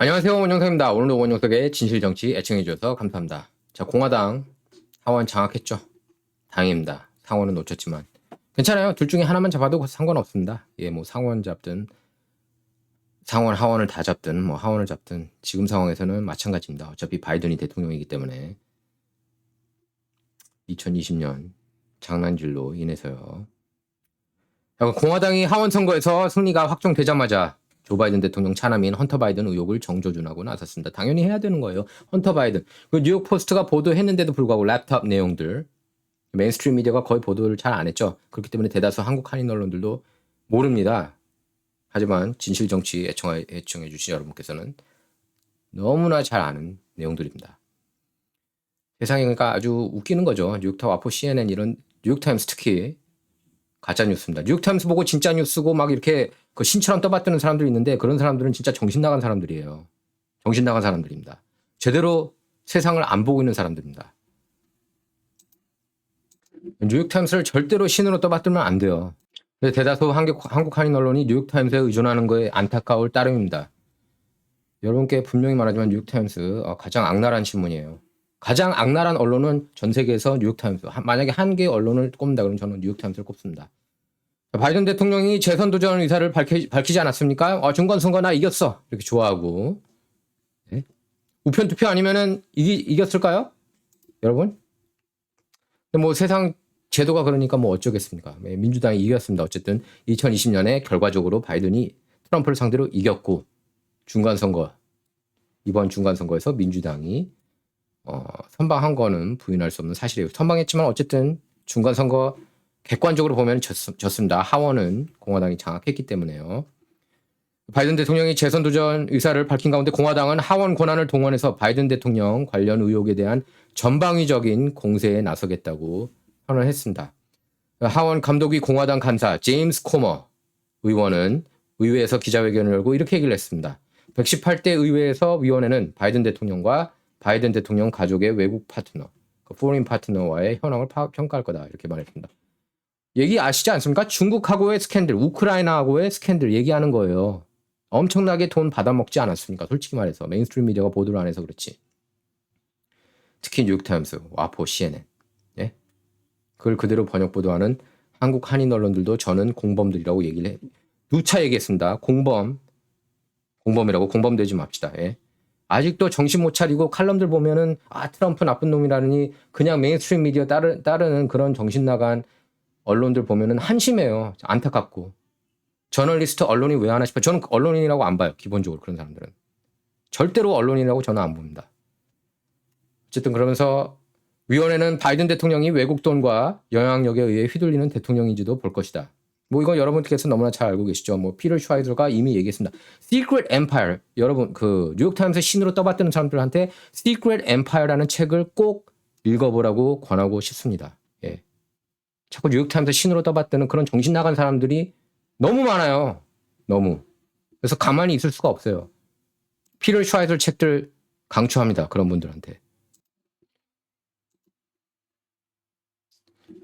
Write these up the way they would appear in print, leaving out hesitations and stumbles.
안녕하세요. 원영석입니다. 오늘도 원영석의 진실정치 애청해주셔서 감사합니다. 자, 공화당 하원 장악했죠. 다행입니다. 상원은 놓쳤지만 괜찮아요. 둘 중에 하나만 잡아도 상관없습니다. 예, 뭐 상원 잡든 상원 하원을 다 잡든 뭐 하원을 잡든 지금 상황에서는 마찬가지입니다. 어차피 바이든이 대통령이기 때문에 2020년 장난질로 인해서요. 공화당이 하원 선거에서 승리가 확정되자마자 조 바이든 대통령 차남인 헌터 바이든 의혹을 정조준하고 나섰습니다. 당연히 해야 되는 거예요. 헌터 바이든. 그 뉴욕 포스트가 보도했는데도 불구하고 랩탑 내용들 메인스트림 미디어가 거의 보도를 잘 안 했죠. 그렇기 때문에 대다수 한국 한인 언론들도 모릅니다. 하지만 진실 정치 애청해 주신 여러분께서는 너무나 잘 아는 내용들입니다. 세상에 그러니까 아주 웃기는 거죠. 뉴욕타임, 와포, CNN 이런 뉴욕타임스 특히 가짜 뉴스입니다. 뉴욕타임스 보고 진짜 뉴스고 막 이렇게 그 신처럼 떠받드는 사람들이 있는데 그런 사람들은 진짜 정신 나간 사람들이에요. 정신 나간 사람들입니다. 제대로 세상을 안 보고 있는 사람들입니다. 뉴욕타임스를 절대로 신으로 떠받들면 안 돼요. 대다수 한국 한인 언론이 뉴욕타임스에 의존하는 거에 안타까울 따름입니다. 여러분께 분명히 말하지만 뉴욕타임스 가장 악랄한 신문이에요. 가장 악랄한 언론은 전 세계에서 뉴욕타임스. 만약에 한 개의 언론을 꼽는다 그러면 저는 뉴욕타임스를 꼽습니다. 바이든 대통령이 재선 도전 의사를 밝히지 않았습니까? 중간선거 나 이겼어. 이렇게 좋아하고. 네? 우편 투표 아니면은 이겼을까요? 여러분? 뭐 세상 제도가 그러니까 뭐 어쩌겠습니까? 민주당이 이겼습니다. 어쨌든 2020년에 결과적으로 바이든이 트럼프를 상대로 이겼고 중간선거 이번 중간선거에서 민주당이 선방한 거는 부인할 수 없는 사실이에요. 선방했지만 어쨌든 중간선거 객관적으로 보면 졌습니다. 하원은 공화당이 장악했기 때문에요. 바이든 대통령이 재선 도전 의사를 밝힌 가운데 공화당은 하원 권한을 동원해서 바이든 대통령 관련 의혹에 대한 전방위적인 공세에 나서겠다고 선언했습니다. 하원 감독위 공화당 간사 제임스 코머 의원은 의회에서 기자회견을 열고 이렇게 얘기를 했습니다. 118대 의회에서 위원회는 바이든 대통령과 바이든 대통령 가족의 외국 파트너, 포린 파트너와의 현황을 평가할 거다 이렇게 말했습니다. 얘기 아시지 않습니까? 중국하고의 스캔들, 우크라이나하고의 스캔들 얘기하는 거예요. 엄청나게 돈 받아먹지 않았습니까? 솔직히 말해서 메인스트림 미디어가 보도를 안 해서 그렇지. 특히 뉴욕타임스, 와포, CNN. 예? 그걸 그대로 번역 보도하는 한국 한인 언론들도 저는 공범들이라고 얘기를 해. 누차 얘기했습니다. 공범이라고 공범되지 맙시다. 예? 아직도 정신 못 차리고 칼럼들 보면은 트럼프 나쁜 놈이라느니 그냥 메인스트림 미디어 따르는 그런 정신 나간 언론들 보면은 한심해요. 안타깝고. 저널리스트 언론이 왜 하나 싶어요. 저는 언론인이라고 안 봐요. 기본적으로 그런 사람들은. 절대로 언론인이라고 저는 안 봅니다. 어쨌든 그러면서 위원회는 바이든 대통령이 외국 돈과 영향력에 의해 휘둘리는 대통령인지도 볼 것이다. 뭐 이건 여러분께서 너무나 잘 알고 계시죠. 뭐 피터 슈와이저가 이미 얘기했습니다. Secret Empire. 여러분 그 뉴욕타임스 신으로 떠받드는 사람들한테 Secret Empire라는 책을 꼭 읽어보라고 권하고 싶습니다. 예. 자꾸 뉴욕타임스 신으로 떠받드는 그런 정신 나간 사람들이 너무 많아요. 너무. 그래서 가만히 있을 수가 없어요. 피터 슈와이저 책들 강추합니다. 그런 분들한테.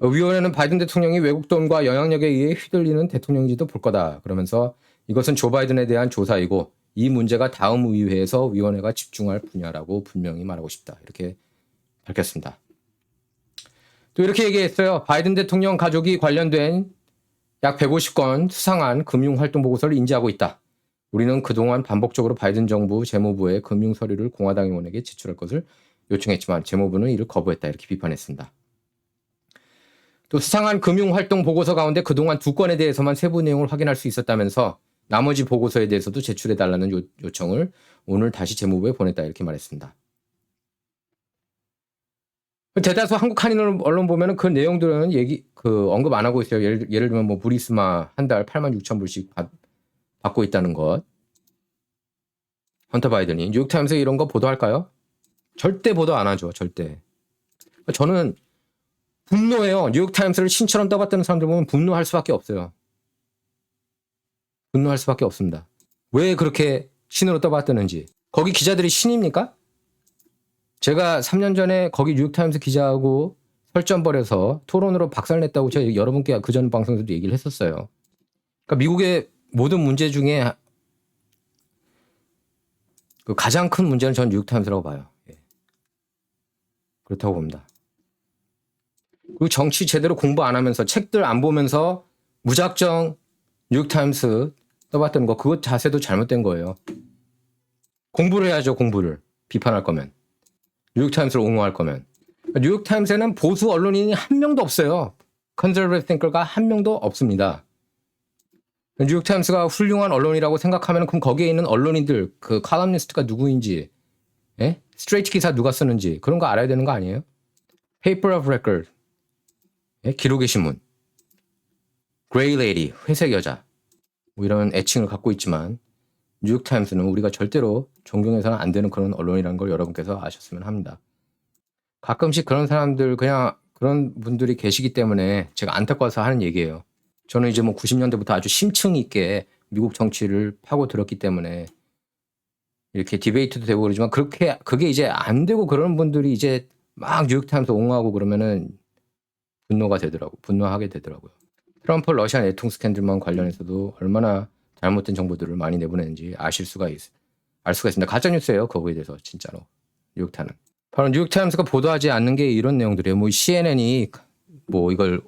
위원회는 바이든 대통령이 외국 돈과 영향력에 의해 휘둘리는 대통령인지도 볼 거다. 그러면서 이것은 조 바이든에 대한 조사이고 이 문제가 다음 의회에서 위원회가 집중할 분야라고 분명히 말하고 싶다. 이렇게 밝혔습니다. 또 이렇게 얘기했어요. 바이든 대통령 가족이 관련된 약 150건 수상한 금융활동 보고서를 인지하고 있다. 우리는 그동안 반복적으로 바이든 정부 재무부에 금융 서류를 공화당 의원에게 제출할 것을 요청했지만 재무부는 이를 거부했다. 이렇게 비판했습니다. 또 수상한 금융활동 보고서 가운데 그동안 2건에 대해서만 세부 내용을 확인할 수 있었다면서 나머지 보고서에 대해서도 제출해달라는 요청을 오늘 다시 재무부에 보냈다. 이렇게 말했습니다. 대다수 한국 한인 언론 보면은 그 내용들은 언급 안 하고 있어요. 예를 들면 뭐 부리스마 한 달 86,000불씩 받고 있다는 것. 헌터 바이든이 뉴욕타임스에 이런 거 보도할까요? 절대 보도 안 하죠. 절대. 저는 분노해요. 뉴욕타임스를 신처럼 떠받드는 사람들 보면 분노할 수밖에 없어요. 분노할 수밖에 없습니다. 왜 그렇게 신으로 떠받드는지. 거기 기자들이 신입니까? 제가 3년 전에 거기 뉴욕타임스 기자하고 설전 벌여서 토론으로 박살냈다고 제가 여러분께 그전 방송에서도 얘기를 했었어요. 그러니까 미국의 모든 문제 중에 그 가장 큰 문제는 전 뉴욕타임스라고 봐요. 예. 그렇다고 봅니다. 그리고 정치 제대로 공부 안 하면서 책들 안 보면서 무작정 뉴욕타임스 떠봤던 거 그것 자세도 잘못된 거예요. 공부를 해야죠. 공부를. 비판할 거면. 뉴욕타임스를 옹호할 거면. 뉴욕타임스에는 보수 언론인이 한 명도 없어요. 컨저베이티브 탱커가 한 명도 없습니다. 뉴욕타임스가 훌륭한 언론이라고 생각하면 그럼 거기에 있는 언론인들 그 칼럼니스트가 누구인지 예? 스트레이트 기사 누가 쓰는지 그런 거 알아야 되는 거 아니에요? Paper of Record 예? 기록의 신문 Gray Lady 회색 여자 뭐 이런 애칭을 갖고 있지만 뉴욕타임스는 우리가 절대로 존경해서는 안 되는 그런 언론이라는 걸 여러분께서 아셨으면 합니다. 가끔씩 그런 사람들 그냥 그런 분들이 계시기 때문에 제가 안타까워서 하는 얘기예요. 저는 이제 뭐 90년대부터 아주 심층 있게 미국 정치를 파고들었기 때문에 이렇게 디베이트도 되고 그러지만 그게 이제 안 되고 그런 분들이 이제 막 뉴욕타임스 옹호하고 그러면은 분노하게 되더라고요. 트럼프 러시아 내통 스캔들만 관련해서도 얼마나 잘못된 정보들을 많이 내보내는지 알 수가 있습니다. 가짜뉴스예요. 거기에 대해서 진짜로 뉴욕타임은. 바로 뉴욕타임스가 보도하지 않는 게 이런 내용들이에요. 뭐 CNN이 뭐 이걸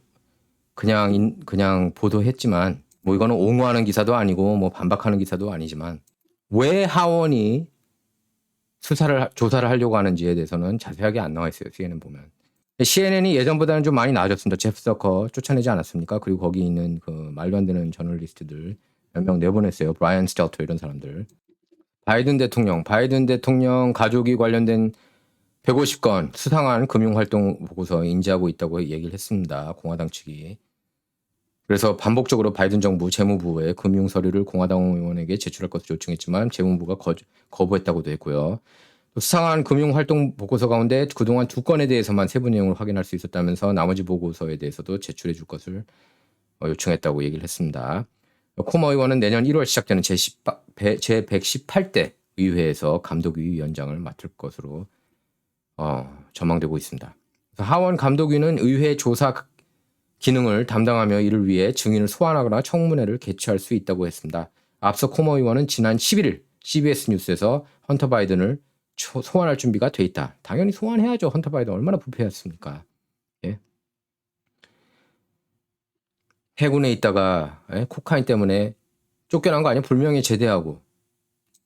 그냥 보도했지만 뭐 이거는 옹호하는 기사도 아니고 뭐 반박하는 기사도 아니지만 왜 하원이 조사를 하려고 하는지에 대해서는 자세하게 안 나와 있어요. CNN 보면. CNN이 예전보다는 좀 많이 나아졌습니다. 제프 서커 쫓아내지 않았습니까? 그리고 거기 있는 그 말도 안 되는 저널리스트들 몇 명 내보냈어요. 브라이언 스텔터 이런 사람들. 바이든 대통령 가족이 관련된 150건 수상한 금융활동 보고서 인지하고 있다고 얘기를 했습니다. 공화당 측이. 그래서 반복적으로 바이든 정부 재무부에 금융 서류를 공화당 의원에게 제출할 것을 요청했지만 재무부가 거부했다고도 했고요. 또 수상한 금융활동 보고서 가운데 그동안 2건에 대해서만 세부 내용을 확인할 수 있었다면서 나머지 보고서에 대해서도 제출해 줄 것을 요청했다고 얘기를 했습니다. 코머 의원은 내년 1월 시작되는 제118대 의회에서 감독위 위원장을 맡을 것으로 전망되고 있습니다. 하원 감독위는 의회 조사 기능을 담당하며 이를 위해 증인을 소환하거나 청문회를 개최할 수 있다고 했습니다. 앞서 코머 의원은 지난 11일 CBS 뉴스에서 헌터 바이든을 소환할 준비가 돼 있다. 당연히 소환해야죠. 헌터 바이든 얼마나 부패했습니까? 예? 해군에 있다가 코카인 때문에 쫓겨난 거 아니에요? 불명예 제대하고.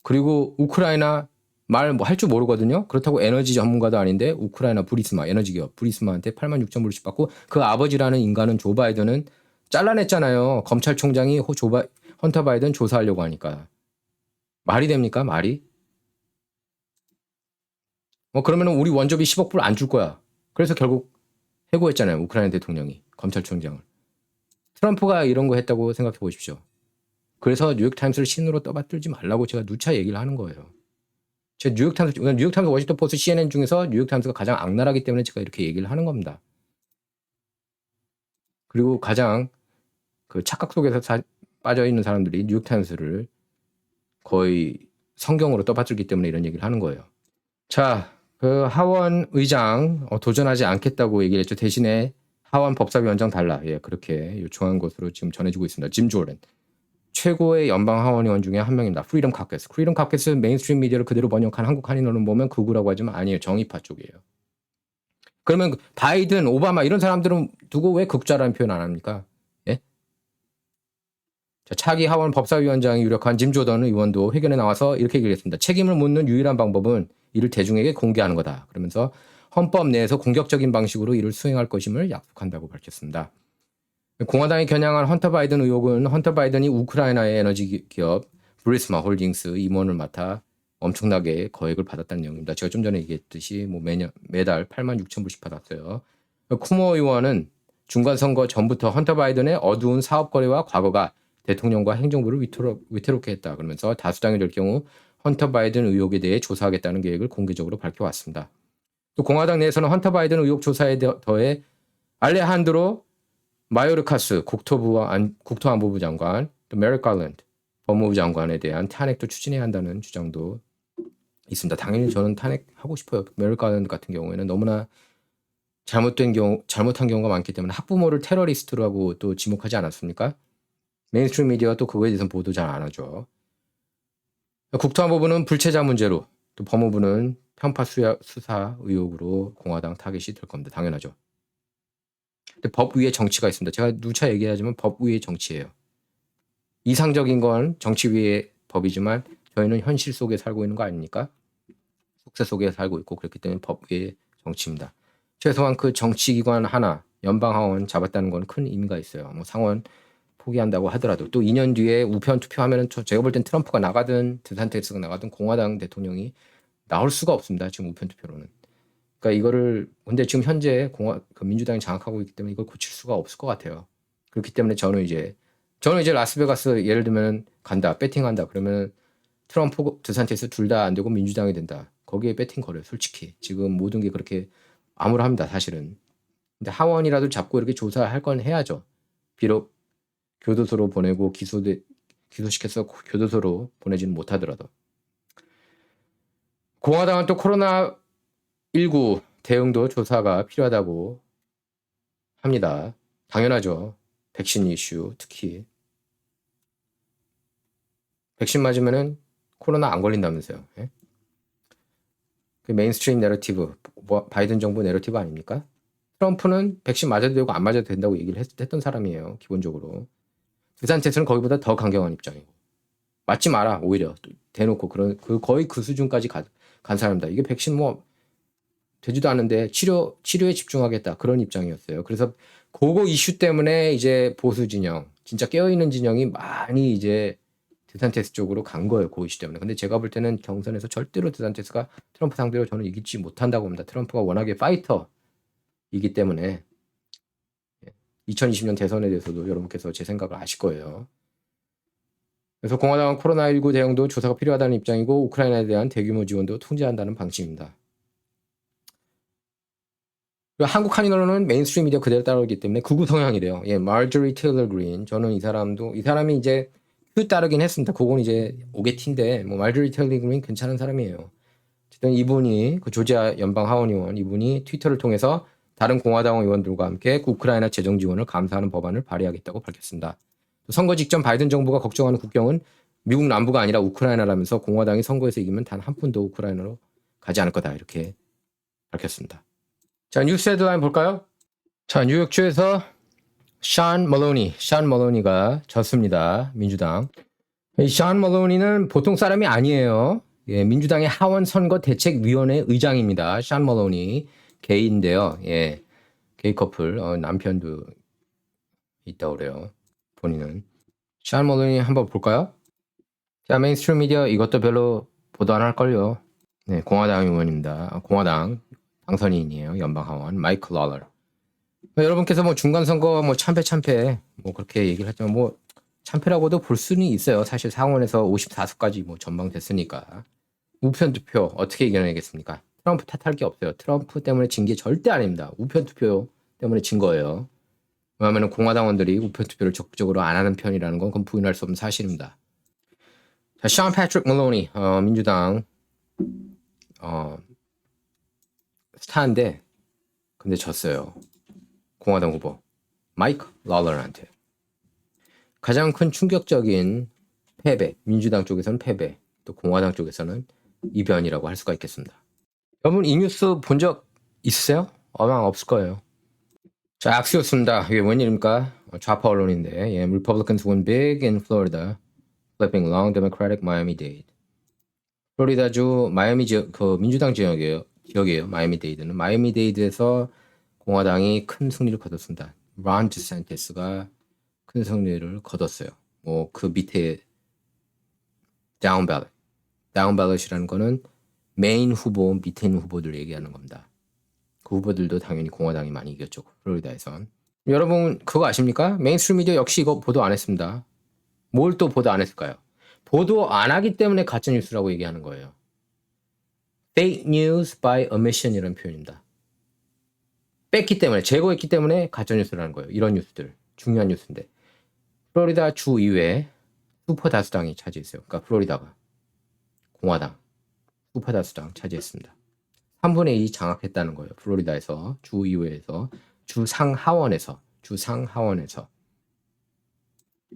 그리고 우크라이나 말 뭐 할 줄 모르거든요. 그렇다고 에너지 전문가도 아닌데 우크라이나 부리스마 에너지 기업 부리스마한테 86,000불씩 받고 그 아버지라는 인간은 조 바이든은 잘라냈잖아요. 검찰총장이 헌터 바이든 조사하려고 하니까. 말이 됩니까? 말이? 그러면 우리 원조비 10억 불 안 줄 거야. 그래서 결국 해고했잖아요. 우크라이나 대통령이 검찰총장을. 트럼프가 이런 거 했다고 생각해 보십시오. 그래서 뉴욕타임스를 신으로 떠받들지 말라고 제가 누차 얘기를 하는 거예요. 제가 뉴욕타임스, 워싱턴 포스트, CNN 중에서 뉴욕타임스가 가장 악랄하기 때문에 제가 이렇게 얘기를 하는 겁니다. 그리고 가장 그 착각 속에서 빠져 있는 사람들이 뉴욕타임스를 거의 성경으로 떠받들기 때문에 이런 얘기를 하는 거예요. 자, 그 하원 의장 도전하지 않겠다고 얘기를 했죠. 대신에 하원 법사위원장 달라. 예, 그렇게 요청한 것으로 지금 전해지고 있습니다. 짐 조던. 최고의 연방 하원 의원 중에 한 명입니다. 프리덤 카케스 메인스트림 미디어를 그대로 번역한 한국 한인 언론 보면 극우라고 하지만 아니에요. 정의파 쪽이에요. 그러면 바이든, 오바마 이런 사람들은 두고 왜 극좌라는 표현 안 합니까? 예? 자, 차기 하원 법사위원장이 유력한 짐 조던 의원도 회견에 나와서 이렇게 얘기했습니다. 책임을 묻는 유일한 방법은 이를 대중에게 공개하는 거다. 그러면서 헌법 내에서 공격적인 방식으로 이를 수행할 것임을 약속한다고 밝혔습니다. 공화당이 겨냥한 헌터 바이든 의혹은 헌터 바이든이 우크라이나의 에너지 기업 브리스마 홀딩스 임원을 맡아 엄청나게 거액을 받았다는 내용입니다. 제가 좀 전에 얘기했듯이 뭐 매달 86,000불씩 받았어요. 쿠모 의원은 중간선거 전부터 헌터 바이든의 어두운 사업 거래와 과거가 대통령과 행정부를 위태롭게 했다. 그러면서 다수당이 될 경우 헌터 바이든 의혹에 대해 조사하겠다는 계획을 공개적으로 밝혀왔습니다. 또 공화당 내에서는 헌터 바이든 의혹 조사에 더해 알레한드로 마요르카스 국토안보부 장관, 또 메릭 갈랜드 법무부 장관에 대한 탄핵도 추진해야 한다는 주장도 있습니다. 당연히 저는 탄핵하고 싶어요. 메릭 갈랜드 같은 경우에는 너무나 잘못한 경우가 많기 때문에 학부모를 테러리스트라고 또 지목하지 않았습니까? 메인스트림 미디어가 또 그거에 대해서는 보도 잘 안 하죠. 국토안보부는 불체자 문제로, 또 법무부는 편파 수사 의혹으로 공화당 타겟이 될 겁니다. 당연하죠. 근데 법 위에 정치가 있습니다. 제가 누차 얘기하지만 법 위에 정치예요. 이상적인 건 정치 위의 법이지만 저희는 현실 속에 살고 있는 거 아닙니까? 속세 속에 살고 있고 그렇기 때문에 법 위의 정치입니다. 최소한 그 정치기관 하나, 연방하원 잡았다는 건 큰 의미가 있어요. 뭐 상원 포기한다고 하더라도 또 2년 뒤에 우편 투표하면은 제가 볼 땐 트럼프가 나가든 드산테스가 나가든 공화당 대통령이 나올 수가 없습니다. 지금 우편 투표로는. 그러니까 이거를 근데 지금 현재 민주당이 장악하고 있기 때문에 이걸 고칠 수가 없을 것 같아요. 그렇기 때문에 저는 이제 라스베가스 예를 들면 간다, 배팅한다 그러면 트럼프, 드산테스 둘 다 안 되고 민주당이 된다. 거기에 배팅 걸어요. 솔직히 지금 모든 게 그렇게 암울합니다. 사실은. 근데 하원이라도 잡고 이렇게 조사할 건 해야죠. 비록 교도소로 보내고 기소시켜서 교도소로 보내지는 못하더라도. 공화당은 또 코로나19 대응도 조사가 필요하다고 합니다. 당연하죠. 백신 이슈 특히. 백신 맞으면은 코로나 안 걸린다면서요. 예? 그 메인스트림 내러티브, 바이든 정부 내러티브 아닙니까? 트럼프는 백신 맞아도 되고 안 맞아도 된다고 얘기를 했던 사람이에요. 기본적으로. 드산테스는 거기보다 더 강경한 입장이고. 맞지 마라 오히려 대놓고 거의 그 수준까지 간 사람이다. 이게 백신 뭐 되지도 않는데 치료에 집중하겠다 그런 입장이었어요. 그래서 그거 이슈 때문에 이제 보수 진영 진짜 깨어있는 진영이 많이 이제 드산테스 쪽으로 간 거예요. 그 이슈 때문에. 근데 제가 볼 때는 경선에서 절대로 드산테스가 트럼프 상대로 저는 이기지 못한다고 봅니다. 트럼프가 워낙에 파이터이기 때문에 2020년 대선에 대해서도 여러분께서 제 생각을 아실 거예요. 그래서 공화당은 코로나19 대응도 조사가 필요하다는 입장이고 우크라이나에 대한 대규모 지원도 통제한다는 방침입니다. 한국 한인 언론은 메인스트림 미디어 그대로 따라오기 때문에 극우 성향이래요. 예, 마저리 테일러 그린. 저는 이 사람이 이제 큐 따르긴 했습니다. 그건 이제 오게티인데 뭐 마저리 테일러 그린 괜찮은 사람이에요. 어쨌든 이분이 그 조지아 연방 하원 의원 이분이 트위터를 통해서 다른 공화당 의원들과 함께 우크라이나 재정 지원을 감사하는 법안을 발의하겠다고 밝혔습니다. 선거 직전 바이든 정부가 걱정하는 국경은 미국 남부가 아니라 우크라이나라면서 공화당이 선거에서 이기면 단 한 푼도 우크라이나로 가지 않을 거다 이렇게 밝혔습니다. 자, 뉴스 헤드라인 볼까요? 자, 뉴욕주에서 샤운 멀로니가 졌습니다. 민주당. 이 샤운 멀로니는 보통 사람이 아니에요. 예, 민주당의 하원 선거 대책위원회 의장입니다. 샤운 멀로니 게이인데요. 예, 게이 커플 남편도 있다고 그래요. 본인은. 샤운 멀로니 한번 볼까요? 자, 메인스트림 미디어 이것도 별로 보도 안 할걸요. 네, 공화당 의원입니다. 공화당 당선인이에요. 연방하원 마이클 랄러. 여러분께서 뭐 중간선거 뭐 참패 뭐 그렇게 얘기를 했지만 뭐 참패라고도 볼 수는 있어요. 사실 상원에서 54석까지 뭐 전망됐으니까. 우편투표 어떻게 이겨내겠습니까? 트럼프 탓할 게 없어요. 트럼프 때문에 진 게 절대 아닙니다. 우편투표 때문에 진 거예요. 왜냐하면 공화당원들이 우편투표를 적극적으로 안 하는 편이라는 건 그건 부인할 수 없는 사실입니다. 자, 샤운 패트릭 멀로니 민주당 스타인데 근데 졌어요. 공화당 후보 마이크 랄러한테. 가장 큰 충격적인 패배, 민주당 쪽에서는 패배, 또 공화당 쪽에서는 이변이라고 할 수가 있겠습니다. 여러분 이 뉴스 본 적 있으세요? 아마 없을 거예요. 자, 악수였습니다. 이게 뭔 일입니까? 좌파 언론인데, 예, Republicans win big in Florida, flipping long Democratic Miami-Dade. 플로리다주 마이애미 지역, 그 민주당 지역이에요. 마이애미-데이드는 마이애미-데이드에서 공화당이 큰 승리를 거뒀습니다. 론 디샌티스가 큰 승리를 거뒀어요. 뭐 그 밑에 다운 발럿이라는 거는 메인 후보 밑에 있는 후보들 얘기하는 겁니다. 그 후보들도 당연히 공화당이 많이 이겼죠. 플로리다에선. 여러분 그거 아십니까? 메인스트림 미디어 역시 이거 보도 안 했습니다. 뭘 또 보도 안 했을까요? 보도 안 하기 때문에 가짜뉴스라고 얘기하는 거예요. Fake news by omission이라는 표현입니다. 뺐기 때문에, 제거했기 때문에 가짜뉴스라는 거예요. 이런 뉴스들. 중요한 뉴스인데. 플로리다 주 이외에 슈퍼 다수당이 차지했어요. 그러니까 플로리다가 공화당 슈퍼 다수당 차지했습니다. 3분의 2 장악했다는 거예요. 플로리다에서 주의회에서 주상하원에서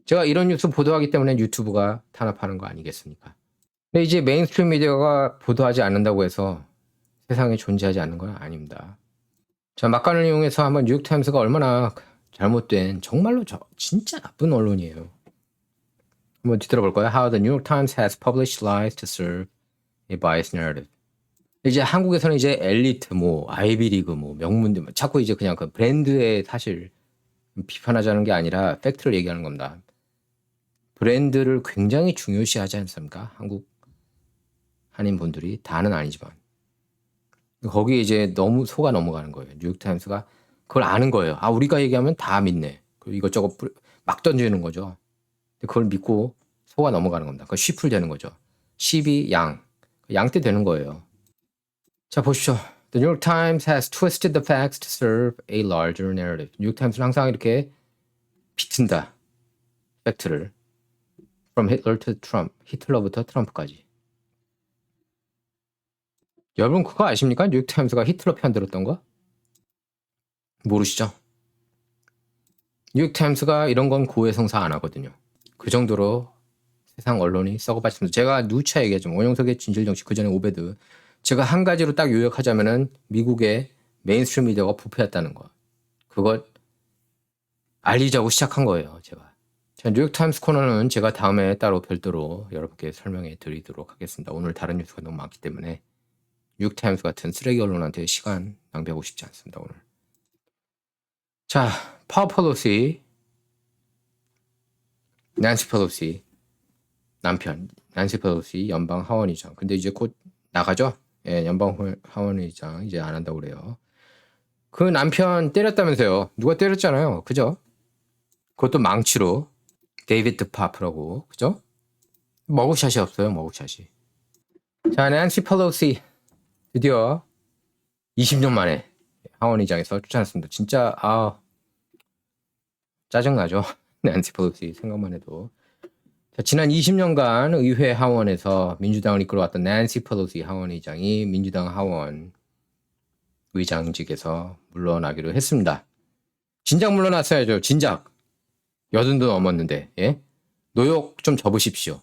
제가 이런 뉴스 보도하기 때문에 유튜브가 탄압하는 거 아니겠습니까? 근데 이제 메인스트림 미디어가 보도하지 않는다고 해서 세상에 존재하지 않는 건 아닙니다. 자, 막간을 이용해서 한번 뉴욕타임스가 얼마나 잘못된 정말로 진짜 나쁜 언론이에요. 한번 뒤돌아 볼까요? How the New York Times has published lies to serve a biased narrative. 이제 한국에서는 이제 엘리트, 뭐 아이비리그, 뭐 명문대, 자꾸 이제 그냥 그 브랜드의 사실 비판하자는 게 아니라 팩트를 얘기하는 겁니다. 브랜드를 굉장히 중요시하지 않습니까? 한국 한인분들이 다는 아니지만 거기에 이제 너무 속아 넘어가는 거예요. 뉴욕타임스가 그걸 아는 거예요. 아, 우리가 얘기하면 다 믿네. 그리고 이것저것 막 던지는 거죠. 그걸 믿고 속아 넘어가는 겁니다. 그 쉬풀 되는 거죠. 12 양때 되는 거예요. 자, 보십시오. The New York Times has twisted the facts to serve a larger narrative. 뉴욕타임스는 항상 이렇게 비튼다. 팩트를. From Hitler to Trump. 히틀러부터 트럼프까지. 여러분 그거 아십니까? 뉴욕타임스가 히틀러 편 들었던 거? 모르시죠? 뉴욕타임스가 이런 건 고해성사 안 하거든요. 그 정도로 세상 언론이 썩어봤습니다. 제가 누차 얘기했죠. 원영석의 진실정치, 그 전에 오베드. 제가 한 가지로 딱 요약하자면은 미국의 메인스트림 미디어가 부패했다는 거. 그걸 알리자고 시작한 거예요. 제가. 자, 뉴욕타임스 코너는 제가 다음에 따로 별도로 여러분께 설명해 드리도록 하겠습니다. 오늘 다른 뉴스가 너무 많기 때문에 뉴욕타임스 같은 쓰레기 언론한테 시간 낭비하고 싶지 않습니다. 오늘. 자, 파워 펠로시, 난시 펠로시 남편 난시 펠로시 연방 하원의장. 근데 이제 곧 나가죠? 예, 연방 하원의장 이제 안 한다고 그래요. 그 남편 때렸다면서요. 누가 때렸잖아요. 그죠? 그것도 망치로. 데이비드 파프라고. 그죠? 머그샷이 없어요. 머그샷이. 자, 난시 펠로시 드디어 20년 만에 하원의장에서 쫓아냈습니다. 진짜 짜증나죠. 난시 펠로시 생각만 해도. 자, 지난 20년간 의회 하원에서 민주당을 이끌어왔던 난시 펠로시 하원의장이 민주당 하원 의장직에서 물러나기로 했습니다. 진작 물러났어야죠. 진작. 80도 넘었는데. 예? 노욕 좀 접으십시오.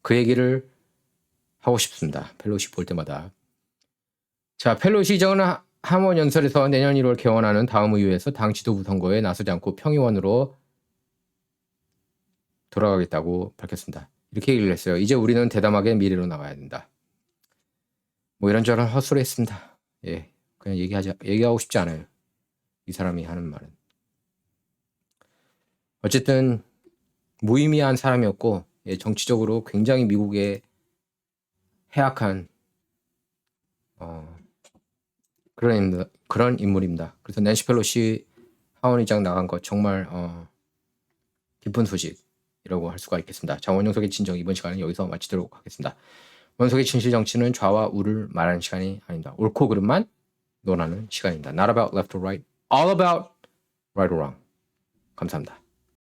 그 얘기를 하고 싶습니다. 펠로시 볼 때마다. 자, 펠로시 의장은 하원 연설에서 내년 1월 개원하는 다음 의회에서 당 지도부 선거에 나서지 않고 평의원으로 돌아가겠다고 밝혔습니다. 이렇게 얘기를 했어요. 이제 우리는 대담하게 미래로 나가야 된다. 뭐 이런저런 헛소리 했습니다. 예, 그냥 얘기하고 싶지 않아요. 이 사람이 하는 말은. 어쨌든 무의미한 사람이었고, 예, 정치적으로 굉장히 미국에 해악한 그런 인물입니다. 그래서 낸시 펠로시 하원의장 나간 거 정말 기쁜 소식이라고 할 수가 있겠습니다. 자, 원영석의 진정 이번 시간은 여기서 마치도록 하겠습니다. 원석의 진실 정치는 좌와 우를 말하는 시간이 아닙니다. 옳고 그름만 논하는 시간입니다. Not about left or right, all about right or wrong. 감사합니다.